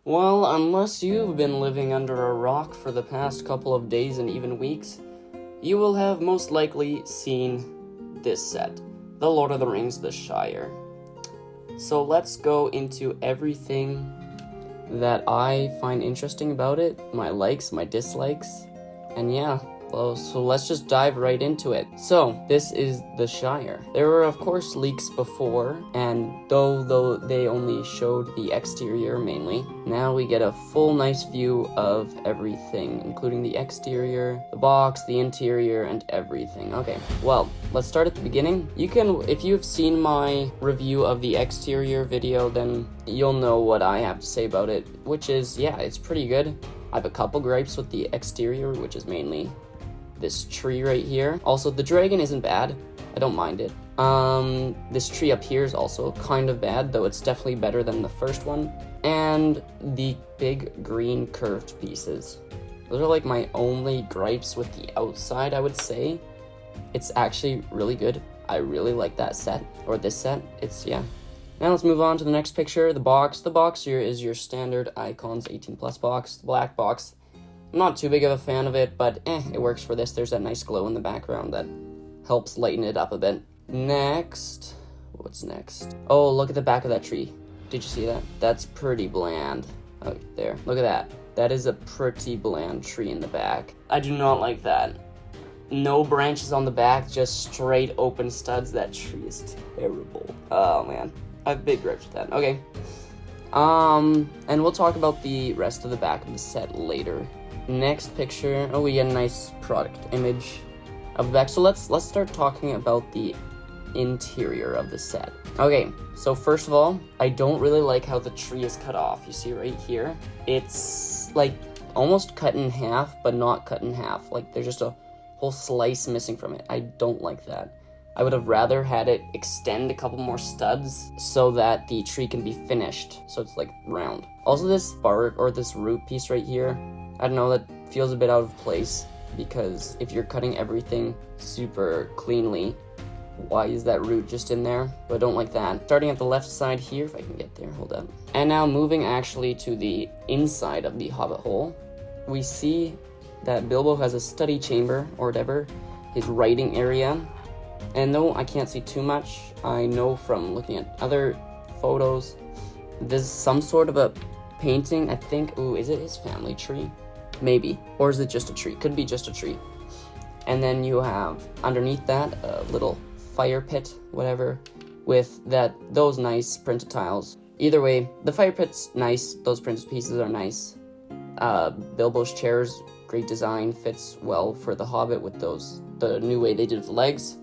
Well, unless you've been living under a rock for the past couple of days and even weeks, you will have most likely seen this set, The Lord of the Rings: The Shire. So let's go into everything that I find interesting about it, my likes, my dislikes, and yeah. Well, so let's just dive right into it. So, this is the Shire. There were, of course, leaks before, and though they only showed the exterior mainly, now we get a full nice view of everything, including the exterior, the box, the interior, and everything. Okay, well, let's start at the beginning. You can, if you've seen my review of the exterior video, then you'll know what I have to say about it, which is, yeah, it's pretty good. I have a couple gripes with the exterior, which is mainly this tree right here. Also, the dragon isn't bad. I don't mind it. This tree up here is also kind of bad, though it's definitely better than the first one. And the big green curved pieces. Those are like my only gripes with the outside, I would say. It's actually really good. I really like that set, or this set. It's, yeah. Now let's move on to the next picture, the box. The box here is your standard Icons 18 Plus box, the black box. I'm not too big of a fan of it, but it works for this. There's that nice glow in the background that helps lighten it up a bit. Next, what's next? Oh, look at the back of that tree. Did you see that? That's pretty bland. Oh, there, look at that. That is a pretty bland tree in the back. I do not like that. No branches on the back, just straight open studs. That tree is terrible. Oh man, I have big gripes with that. Okay. And we'll talk about the rest of the back of the set later. Next picture, oh, we get a nice product image of the back. So let's start talking about the interior of the set. Okay, so first of all, I don't really like how the tree is cut off. You see right here? It's like almost cut in half, but not cut in half. Like there's just a whole slice missing from it. I don't like that. I would have rather had it extend a couple more studs so that the tree can be finished. So it's like round. Also, this bark or this root piece right here, I don't know, that feels a bit out of place, because if you're cutting everything super cleanly, why is that root just in there? But I don't like that. Starting at the left side here, if I can get there, hold up. And now moving actually to the inside of the hobbit hole, we see that Bilbo has a study chamber, or whatever, his writing area. And though I can't see too much, I know from looking at other photos, there's some sort of a painting, I think. Ooh, is it his family tree? Maybe. Or is it just a tree? Could be just a tree. And then you have underneath that a little fire pit, whatever, with those nice printed tiles. Either way, the fire pit's nice. Those printed pieces are nice. Bilbo's chairs, great design, fits well for the Hobbit with the new way they did the legs.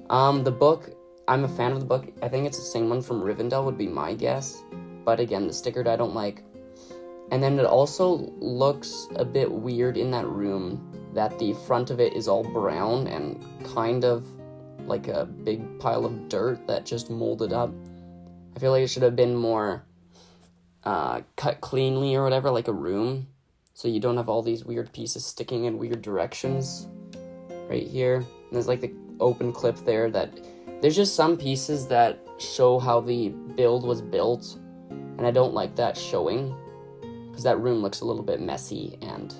The book, I'm a fan of the book. I think it's the same one from Rivendell would be my guess. But again, the sticker I don't like. And then it also looks a bit weird in that room that the front of it is all brown and kind of like a big pile of dirt that just molded up. I feel like it should have been more cut cleanly or whatever, like a room. So you don't have all these weird pieces sticking in weird directions. Right here. And there's like the open clip there that there's just some pieces that show how the build was built. And I don't like that showing, because that room looks a little bit messy and,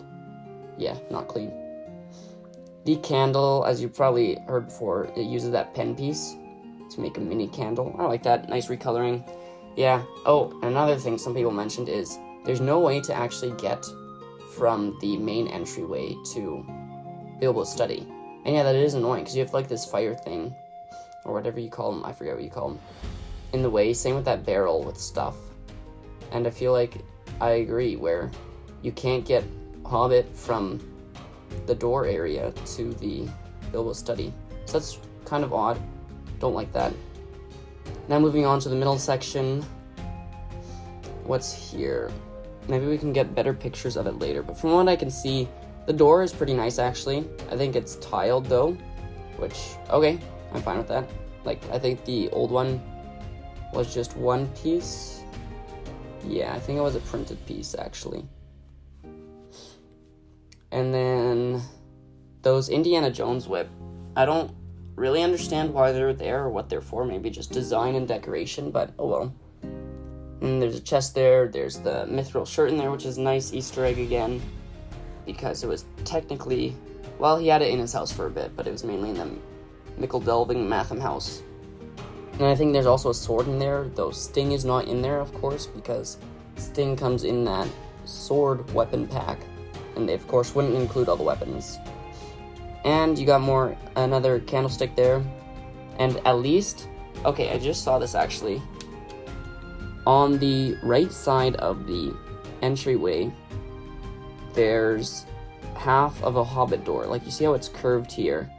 yeah, not clean. The candle, as you probably heard before, it uses that pen piece to make a mini candle. I like that. Nice recoloring. Yeah. Oh, another thing some people mentioned is there's no way to actually get from the main entryway to Bilbo's study. And yeah, that is annoying, because you have like this fire thing, or whatever you call them, I forget what you call them, in the way. Same with that barrel with stuff. And I feel like I agree, where you can't get Hobbit from the door area to the Bilbo study. So that's kind of odd. Don't like that. Now moving on to the middle section. What's here? Maybe we can get better pictures of it later, but from what I can see, the door is pretty nice actually. I think it's tiled though, which, okay, I'm fine with that. Like, I think the old one was just one piece. Yeah, I think it was a printed piece, actually. And then those Indiana Jones whip. I don't really understand why they're there or what they're for. Maybe just design and decoration, but oh well. And there's a chest there. There's the mithril shirt in there, which is a nice Easter egg again, because it was technically, well, he had it in his house for a bit, but it was mainly in the Mickle-Delving Matham house. And I think there's also a sword in there, though Sting is not in there, of course, because Sting comes in that sword weapon pack, and they, of course, wouldn't include all the weapons. And you got another candlestick there, and at least, okay, I just saw this actually. On the right side of the entryway, there's half of a hobbit door. Like, you see how it's curved here?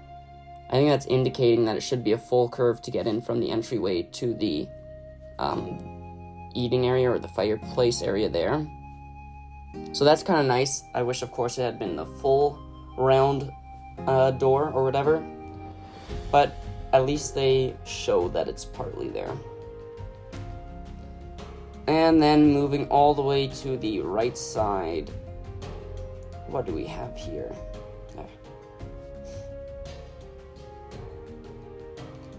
I think that's indicating that it should be a full curve to get in from the entryway to the eating area or the fireplace area there. So that's kind of nice. I wish, of course, it had been the full round door or whatever. But at least they show that it's partly there. And then moving all the way to the right side. What do we have here?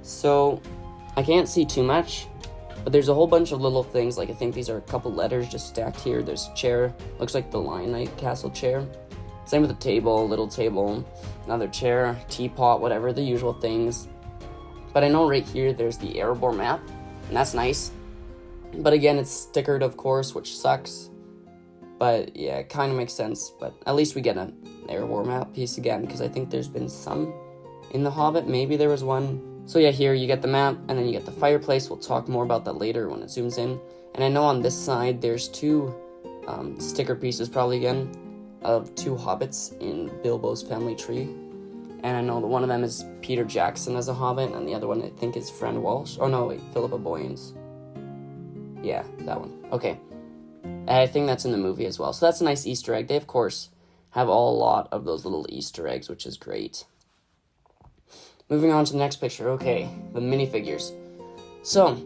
So, I can't see too much, but there's a whole bunch of little things, like I think these are a couple letters just stacked here. There's a chair, looks like the Lion Knight Castle chair. Same with the table, little table, another chair, teapot, whatever, the usual things. But I know right here there's the Erebor map, and that's nice. But again, it's stickered, of course, which sucks. But yeah, it kind of makes sense, but at least we get an Erebor map piece again, because I think there's been some in The Hobbit. Maybe there was one. So yeah, here you get the map, and then you get the fireplace. We'll talk more about that later when it zooms in. And I know on this side, there's two sticker pieces, probably again, of two hobbits in Bilbo's family tree. And I know that one of them is Peter Jackson as a hobbit, and the other one I think is Fran Walsh. Oh no, wait, Philippa Boyens. Yeah, that one. Okay. And I think that's in the movie as well. So that's a nice Easter egg. They, of course, have a lot of those little Easter eggs, which is great. Moving on to the next picture. Okay, the minifigures. So,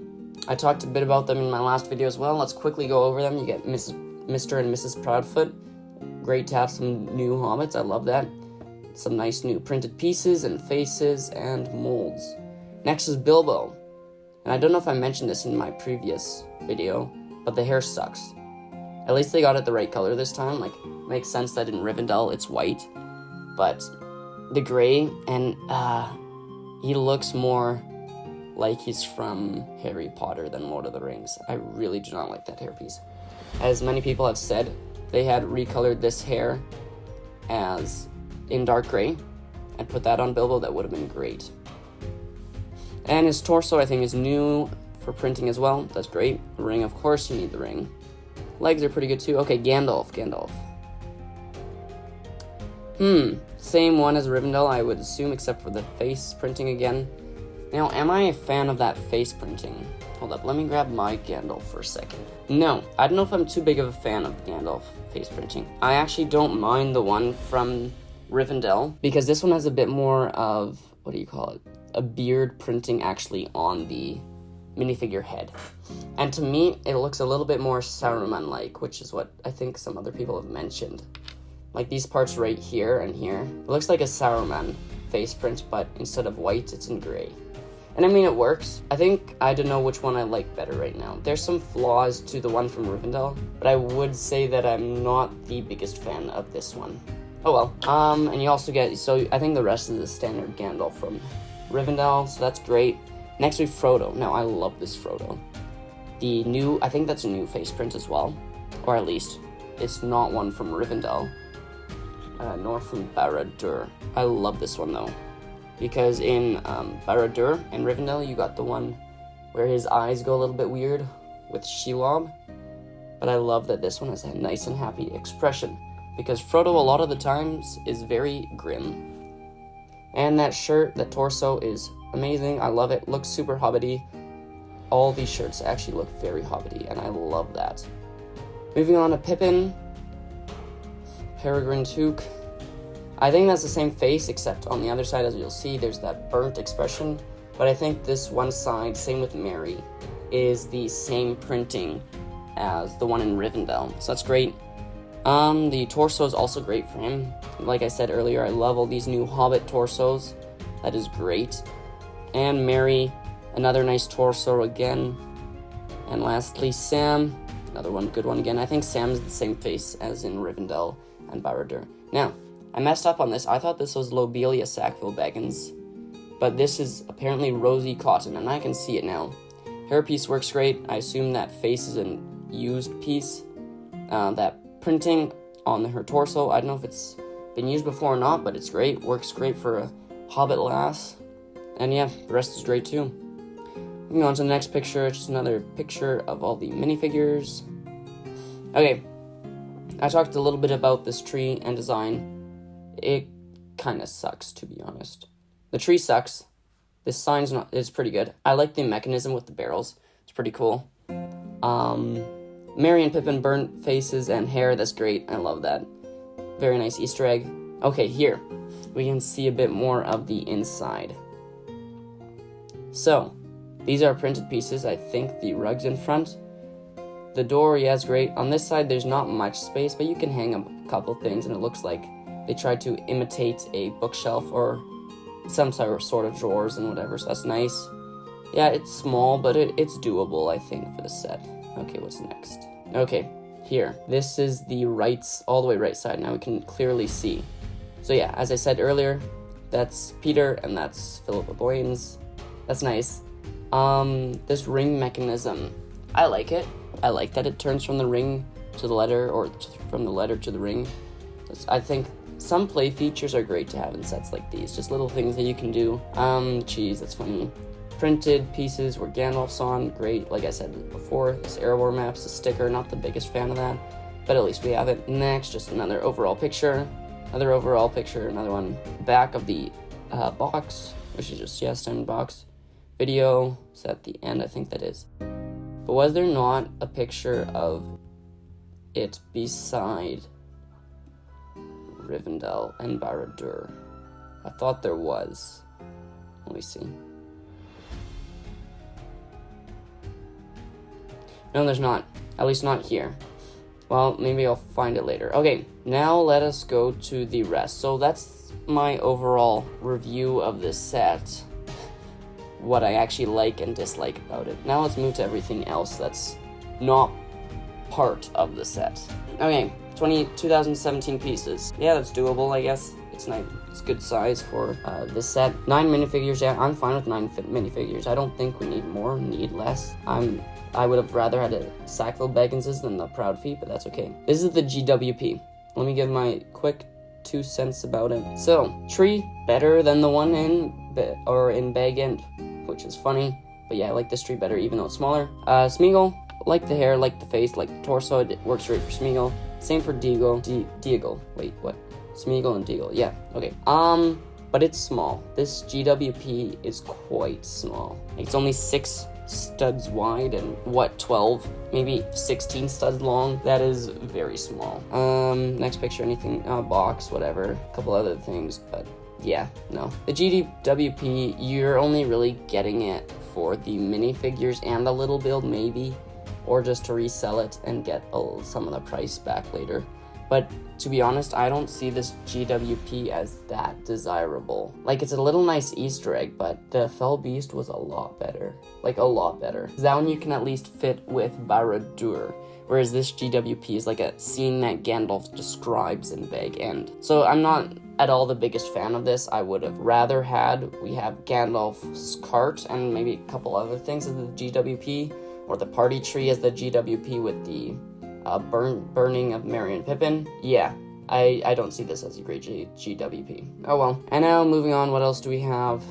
I talked a bit about them in my last video as well. Let's quickly go over them. You get Mr. and Mrs. Proudfoot. Great to have some new hobbits. I love that. Some nice new printed pieces and faces and molds. Next is Bilbo. And I don't know if I mentioned this in my previous video, but the hair sucks. At least they got it the right color this time. Like, makes sense that in Rivendell it's white. But the gray, and he looks more like he's from Harry Potter than Lord of the Rings. I really do not like that hairpiece. As many people have said, they had recolored this hair as in dark gray and put that on Bilbo, that would have been great. And his torso, I think, is new for printing as well. That's great. The ring, of course, you need the ring. Legs are pretty good too. Okay, Gandalf. Same one as Rivendell, I would assume, except for the face printing again. Now, am I a fan of that face printing? Hold up, let me grab my Gandalf for a second. No, I don't know if I'm too big of a fan of the Gandalf face printing. I actually don't mind the one from Rivendell, because this one has a bit more of, what do you call it? A beard printing actually on the minifigure head. And to me, it looks a little bit more Saruman-like, which is what I think some other people have mentioned. Like these parts right here and here. It looks like a Saruman face print, but instead of white, it's in gray. And I mean, it works. I think I don't know which one I like better right now. There's some flaws to the one from Rivendell, but I would say that I'm not the biggest fan of this one. Oh well. And you also get, so I think the rest is the standard Gandalf from Rivendell, so that's great. Next we have Frodo. Now, I love this Frodo. The new, I think that's a new face print as well. Or at least, it's not one from Rivendell. Nor from Barad-dûr. I love this one though, because in Barad-dûr and Rivendell you got the one where his eyes go a little bit weird with Shelob, but I love that this one has a nice and happy expression, because Frodo a lot of the times is very grim. And that shirt, that torso is amazing. I love it. Looks super hobbity. All these shirts actually look very hobbity, and I love that. Moving on to Pippin. Peregrine Took. I think that's the same face, except on the other side, as you'll see, there's that burnt expression. But I think this one side, same with Merry, is the same printing as the one in Rivendell. So that's great. The torso is also great for him. Like I said earlier, I love all these new Hobbit torsos. That is great. And Merry, another nice torso again. And lastly, Sam. Another one, good one again. I think Sam is the same face as in Rivendell and Barad-dûr. Now, I messed up on this. I thought this was Lobelia Sackville-Baggins, but this is apparently Rosie Cotton, and I can see it now. Hairpiece works great. I assume that face is a used piece. That printing on her torso, I don't know if it's been used before or not, but it's great. Works great for a hobbit lass. And yeah, the rest is great too. Moving on to the next picture, just another picture of all the minifigures. Okay, I talked a little bit about this tree and design. It kind of sucks, to be honest. The tree sucks. This sign's is pretty good. I like the mechanism with the barrels. It's pretty cool. Merry and Pippin burnt faces and hair. That's great. I love that. Very nice Easter egg. Okay, here we can see a bit more of the inside. So, these are printed pieces. I think the rug's in front. The door, yeah, is great. On this side, there's not much space, but you can hang a couple things, and it looks like they tried to imitate a bookshelf or some sort of drawers and whatever, so that's nice. Yeah, it's small, but it's doable, I think, for the set. Okay, what's next? Okay, here. This is the all the way right side. Now we can clearly see. So yeah, as I said earlier, that's Peter, and that's Philippa Boyens. That's nice. This ring mechanism, I like it. I like that it turns from the ring to the letter, or from the letter to the ring. I think some play features are great to have in sets like these. Just little things that you can do. Geez, that's funny. Printed pieces where Gandalf's on, great. Like I said before, this Erebor map's a sticker, not the biggest fan of that, but at least we have it. Next, just another overall picture. Another one. Back of the box, which is just, yeah, standard box. Video is at the end, I think that is. But was there not a picture of it beside Rivendell and Barad-dûr? I thought there was. Let me see. No, there's not. At least not here. Well, maybe I'll find it later. Okay, now let us go to the rest. So that's my overall review of this set. What I actually like and dislike about it. Now let's move to everything else that's not part of the set. Okay, 2017 pieces. Yeah, that's doable, I guess. It's nice. It's good size for this set. 9 minifigures. Yeah, I'm fine with 9 minifigures. I don't think we need more. Need less. I would have rather had a Sackville-Bagginses than the Proud Feet, but that's okay. This is the GWP. Let me give my quick 2 cents about it. So, tree better than the one in Bag End, which is funny. But yeah, I like this tree better, even though it's smaller. Smeagol, like the hair, like the face, like the torso. It works great for Smeagol. Same for Deagle. Deagle. Wait, what? Smeagol and Deagle. Yeah, okay. But it's small. This GWP is quite small. It's only 6 studs wide and 12, maybe 16 studs long. That is very small. Next picture, anything, box, whatever, a couple other things, but yeah, no. The GWP, you're only really getting it for the minifigures and a little build, maybe, or just to resell it and get some of the price back later. But to be honest, I don't see this GWP as that desirable. Like, it's a little nice Easter egg, but the Fell Beast was a lot better. Like, a lot better. That one you can at least fit with Barad-dûr, whereas this GWP is like a scene that Gandalf describes in Bag End. So I'm not at all the biggest fan of this. I would have rather we have Gandalf's cart and maybe a couple other things as the GWP, or the party tree as the GWP with the burning of Merry and Pippin. Yeah, I don't see this as a great GWP. Oh well. And now moving on, what else do we have?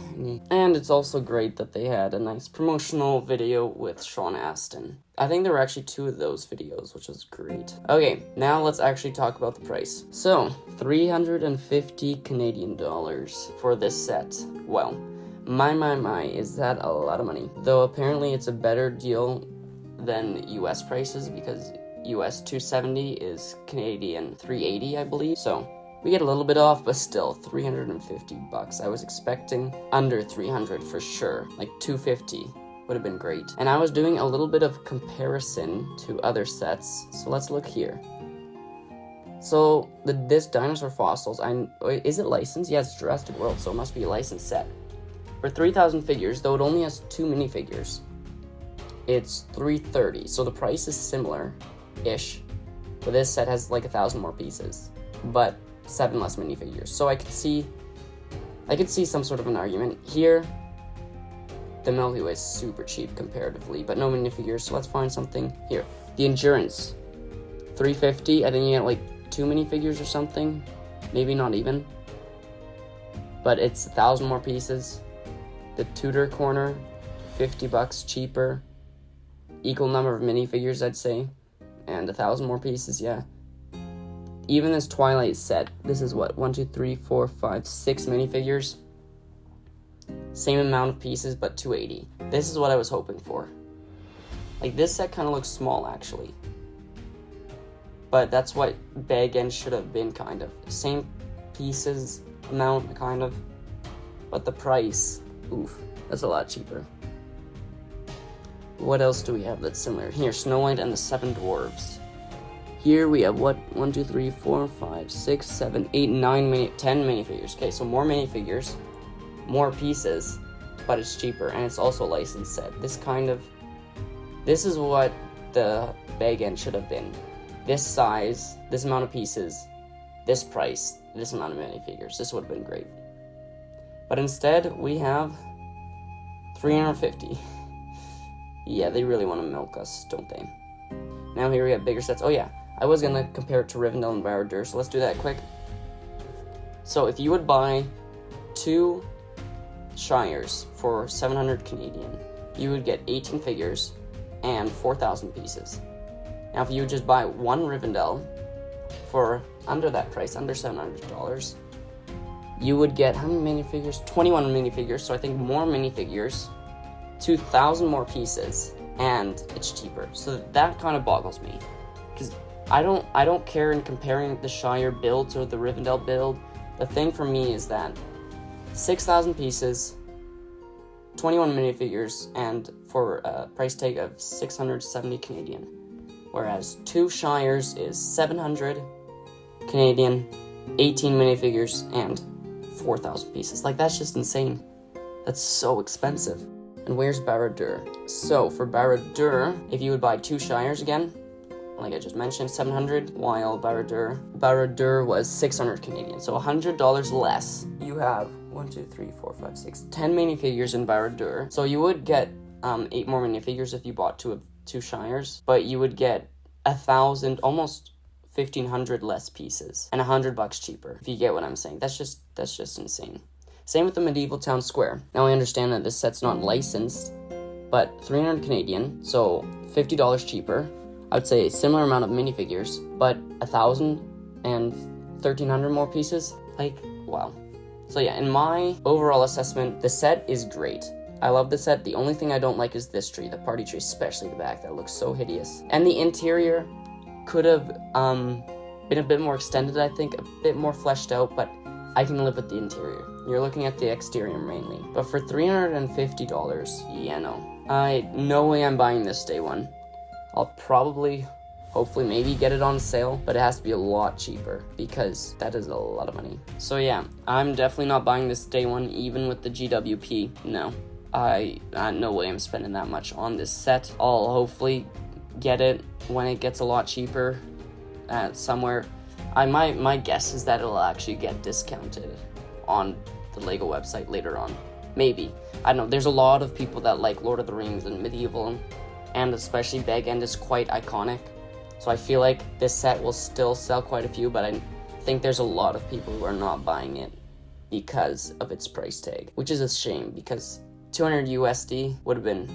And it's also great that they had a nice promotional video with Sean Astin. I think there were actually 2 of those videos, which was great. Okay, now let's actually talk about the price. So, 350 Canadian dollars for this set. Well, my, is that a lot of money? Though apparently it's a better deal than US prices, because US 270 is Canadian 380, I believe. So we get a little bit off, but still 350 bucks. I was expecting under 300 for sure. Like 250 would have been great. And I was doing a little bit of comparison to other sets. So let's look here. So this dinosaur fossils, is it licensed? Yeah, it's Jurassic World, so it must be a licensed set. For 3,000 figures, though it only has 2 minifigures. it's $330. So the price is similar-ish, but this set has like 1,000 more pieces, but 7 less minifigures. So I could see some sort of an argument here. The Milky Way is super cheap comparatively, but no minifigures, so let's find something here. The Endurance, $350. I think you get like 2 minifigures or something, maybe not even, but it's 1,000 more pieces. The Tudor Corner, $50 cheaper, equal number of minifigures, I'd say, and 1,000 more pieces. Yeah. Even this Twilight set, this is what, 1, 2, 3, 4, 5, 6 minifigures. Same amount of pieces, but $280. This is what I was hoping for. Like, this set kind of looks small, actually. But that's what Bag End should have been, kind of. Same pieces amount, kind of. But the price, oof, that's a lot cheaper. What else do we have that's similar? Here, Snow White and the Seven Dwarves. Here we have, what, 1, 2, 3, 4, 5, 6, 7, 8, 9, 10 minifigures. Okay, so more minifigures, more pieces, but it's cheaper, and it's also a licensed set. This is what the Bag End should have been. This size, this amount of pieces, this price, this amount of minifigures. This would have been great. But instead, we have $350. Yeah, they really want to milk us, don't they? Now here we have bigger sets. Oh yeah, I was going to compare it to Rivendell and Barad-dûr, so let's do that quick. So if you would buy 2 Shires for 700 Canadian, you would get 18 figures and 4,000 pieces. Now if you would just buy 1 Rivendell for under that price, under $700, you would get how many minifigures? 21 minifigures, so I think more minifigures, 2,000 more pieces, and it's cheaper. So that kind of boggles me, because I don't care in comparing the Shire builds or the Rivendell build. The thing for me is that 6,000 pieces, 21 minifigures, and for a price tag of 670 Canadian. Whereas 2 Shires is 700 Canadian, 18 minifigures, and 4,000 pieces. Like, that's just insane. That's so expensive. And where's Barad-dûr? So for Barad-dûr, if you would buy 2 Shires again, like I just mentioned, 700, while Barad-dûr was 600 Canadian. So $100 less. You have 1, 2, 3, 4, 5, 6, 10 minifigures in Barad-dûr. So you would get 8 more minifigures if you bought 2 Shires, but you would get 1,000, almost 1,500 less pieces, and $100 cheaper. If you get what I'm saying, that's just insane. Same with the Medieval Town Square. Now I understand that this set's not licensed, but 300 Canadian, so $50 cheaper. I would say a similar amount of minifigures, but 1,000 and 1,300 more pieces. Like, wow. So yeah, in my overall assessment, the set is great. I love the set. The only thing I don't like is this tree, the party tree, especially the back. That looks so hideous. And the interior could have been a bit more extended, I think, a bit more fleshed out, but I can live with the interior. You're looking at the exterior mainly. But for $350, yeah, no way I'm buying this day one. I'll probably, hopefully, maybe get it on sale, but it has to be a lot cheaper because that is a lot of money. So yeah, I'm definitely not buying this day one, even with the GWP. No, no way I'm spending that much on this set. I'll hopefully get it when it gets a lot cheaper somewhere. My guess is that it'll actually get discounted on the LEGO website later on. Maybe. I don't know. There's a lot of people that like Lord of the Rings and Medieval, and especially Bag End is quite iconic. So I feel like this set will still sell quite a few, but I think there's a lot of people who are not buying it because of its price tag, which is a shame because 200 USD would have been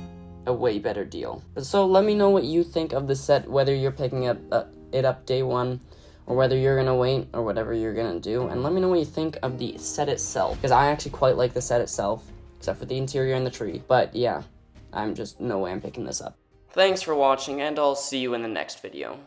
a way better deal. So let me know what you think of the set, whether you're picking it up day one, or whether you're gonna wait, or whatever you're gonna do. And let me know what you think of the set itself, because I actually quite like the set itself, except for the interior and the tree. But yeah, no way I'm picking this up. Thanks for watching, and I'll see you in the next video.